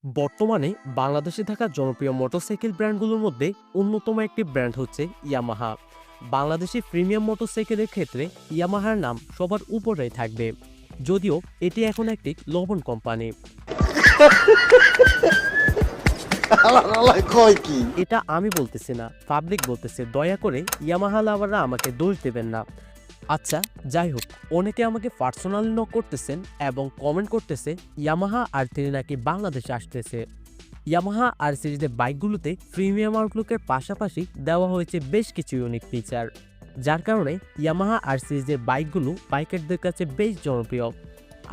বর্তমানে বাংলাদেশে থাকা জনপ্রিয় মোটরসাইকেল ব্র্যান্ডগুলোর মধ্যে অন্যতম একটি ব্র্যান্ড হচ্ছে ইয়ামাহা। বাংলাদেশি প্রিমিয়াম মোটরসাইকেলের ক্ষেত্রে ইয়ামাহার নাম সবার উপরেই থাকবে, যদিও এটি এখন একটি লবণ কোম্পানি। কয় কি? এটা আমি বলতেছি না, পাবলিক বলতেছে। দয়া করে ইয়ামাহা লাভাররা আমাকে দোষ দেবেন না। আচ্ছা, যাই হোক, অনেকে আমাকে পার্সোনালি নক করতেছেন এবং কমেন্ট করতেছে ইয়ামাহা আর3 নাকি বাংলাদেশে আসতেছে। ইয়ামাহা আর সিরিজের বাইকগুলোতে প্রিমিয়াম আউটলুকের পাশাপাশি দেওয়া হয়েছে বেশ কিছু ইউনিক ফিচার, যার কারণে ইয়ামাহা আর সিরিজের বাইকগুলো বাইকারদের কাছে বেশ জনপ্রিয়।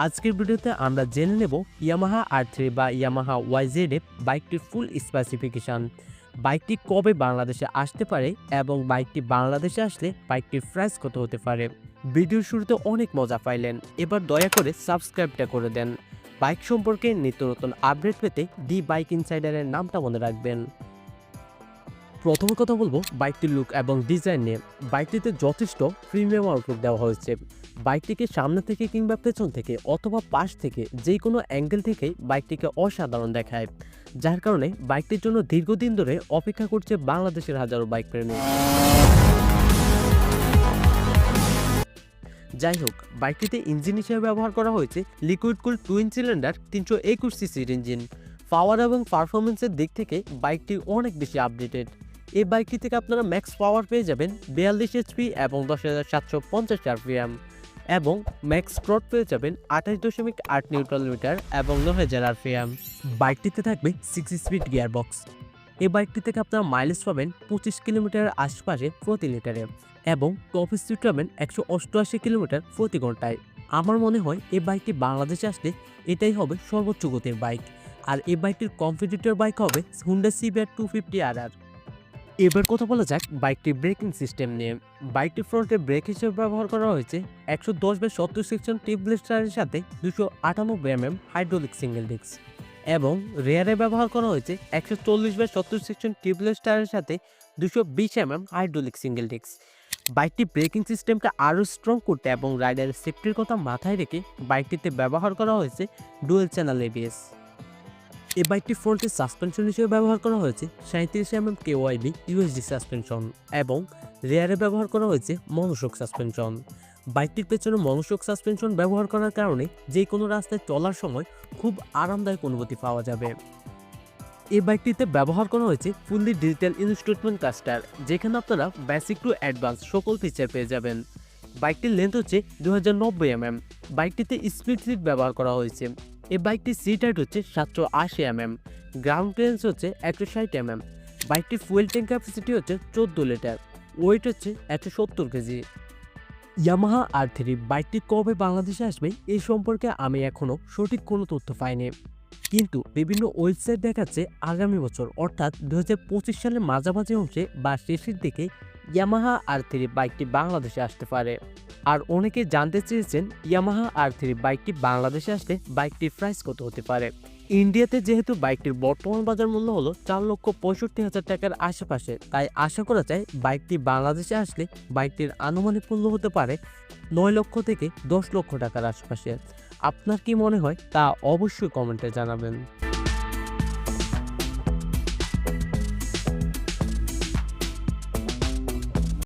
আজকের ভিডিওতে আমরা জেনে নেব ইয়ামাহা আর3 বা ইয়ামাহা YZF বাইকটির ফুল স্পেসিফিকেশন, বাইকটি কবে বাংলাদেশে আসতে পারে এবং বাইকটি বাংলাদেশে আসলে বাইকটির প্রাইস কত হতে পারে। ভিডিওর শুরুতে অনেক মজা পাইলেন, এবার দয়া করে সাবস্ক্রাইবটা করে দেন। বাইক সম্পর্কে নিত্য নতুন আপডেট পেতে দি বাইক ইনসাইডারের নামটা মনে রাখবেন। প্রথমে কথা বলবো বাইকটির লুক এবং ডিজাইন নিয়ে। বাইকটিতে যথেষ্ট প্রিমিয়াম আউটলুক দেওয়া হয়েছে। বাইকটিকে সামনে থেকে কিংবা পেছন থেকে অথবা পাশ থেকে যে কোনো অ্যাঙ্গেল থেকেই বাইকটিকে অসাধারণ দেখায়, যার কারণে বাইকটির জন্য দীর্ঘদিন ধরে অপেক্ষা করছে বাংলাদেশের হাজারো বাইক প্রেমী। যাই হোক, বাইকটিতে ইঞ্জিন হিসেবে ব্যবহার করা হয়েছে লিকুইড কুল টুইন সিলিন্ডার 321 সিসির ইঞ্জিন। পাওয়ার এবং পারফরমেন্সের দিক থেকে বাইকটি অনেক বেশি আপডেটেড। এই বাইকটি থেকে আপনারা ম্যাক্স পাওয়ার পেয়ে যাবেন 42 HP এবং 10,750 RPM, এবং ম্যাক্স টর্ক পেয়ে যাবেন 28.8 নিউটন মিটার এবং 9,000 RPM। বাইকটিতে থাকবে 6 স্পিড গিয়ার বক্স। এই বাইকটি থেকে আপনারা মাইলেজ পাবেন 25 কিলোমিটারের আশপাশে প্রতি লিটারে এবং টপ স্পিড পাবেন 188 কিলোমিটার প্রতি ঘন্টায়। আমার মনে হয় এই বাইকটি বাংলাদেশে আসলে এটাই হবে সর্বোচ্চ গতির বাইক, আর এই বাইকটির কম্পিটিটর বাইক হবে হুন্ডা CBR 250RR। এবার কথা বলা যাক বাইকটির ব্রেকিং সিস্টেম নিয়ে। বাইকটির ফ্রন্টে ব্রেক হিসেবে ব্যবহার করা হয়েছে 110/70 সেকশন টিউবলেস টায়ারের সাথে 298 mm হাইড্রোলিক সিঙ্গেল ডিস্ক, এবং রেয়ারে ব্যবহার করা হয়েছে 140/70 সেকশন টিউবলেস টায়ারের সাথে 220 mm হাইড্রোলিক সিঙ্গেল ডিস্ক। বাইকটি ব্রেকিং সিস্টেমটা আরও স্ট্রং করতে এবং রাইডারের সেফটির কথা মাথায় রেখে বাইকটিতে ব্যবহার করা হয়েছে ডুয়েল চ্যানেল ABS। এই বাইকটি ফ্রন্টে সাসপেনশন হিসেবে ব্যবহার করা হয়েছে 37 mm KYB USD সাসপেনশন, এবং রেয়ারে ব্যবহার করা হয়েছে মনোশক সাসপেনশন। বাইকটির পেছনে মনোশক সাসপেনশন ব্যবহার করার কারণে যে কোনো রাস্তায় চলার সময় খুব আরামদায়ক অনুভূতি পাওয়া যাবে। এই বাইকটিতে ব্যবহার করা হয়েছে ফুললি ডিজিটাল ইনস্ট্রুমেন্ট ক্লাস্টার, যেখানে আপনারা বেসিক টু অ্যাডভান্স সকল ফিচার পেয়ে যাবেন। বাইকটির লেন্থ হচ্ছে 2090 mm। বাইকটিতে স্প্লিট সিট ব্যবহার করা হয়েছে। এই বাইকটির সিট হাইট হচ্ছে 780 mm, গ্রাউন্ড ক্লিয়ারেন্স হচ্ছে 160 mm। বাইকটির ফুয়েল ট্যাঙ্ক ক্যাপাসিটি হচ্ছে 14 লিটার, ওয়েট হচ্ছে 170 কেজি। ইয়ামাহা আর3 বাইকটি কবে বাংলাদেশে আসবে এই সম্পর্কে আমি এখনও সঠিক কোনো তথ্য পাইনি, কিন্তু বিভিন্ন ওয়েবসাইট দেখাচ্ছে আগামী বছর অর্থাৎ 2025 সালের মাঝামাঝি অংশে বা শেষের দিকে ইয়ামাহা আর3 বাইকটি বাংলাদেশে আসতে পারে। আর অনেকে জানতে চেয়েছেন ইয়ামাহা আর3 বাইকটি বাংলাদেশে আসলে বাইকটির প্রাইস কত হতে পারে। ইন্ডিয়াতে যেহেতু বাইকটির বর্তমান বাজার মূল্য হলো 4,65,000 টাকার আশেপাশে, তাই আশা করা যায় বাইকটি বাংলাদেশে আসলে বাইকটির আনুমানিক মূল্য হতে পারে 9 লক্ষ থেকে 10 লক্ষ টাকার আশেপাশে। আপনার কি মনে হয় তা অবশ্যই কমেন্টে জানাবেন।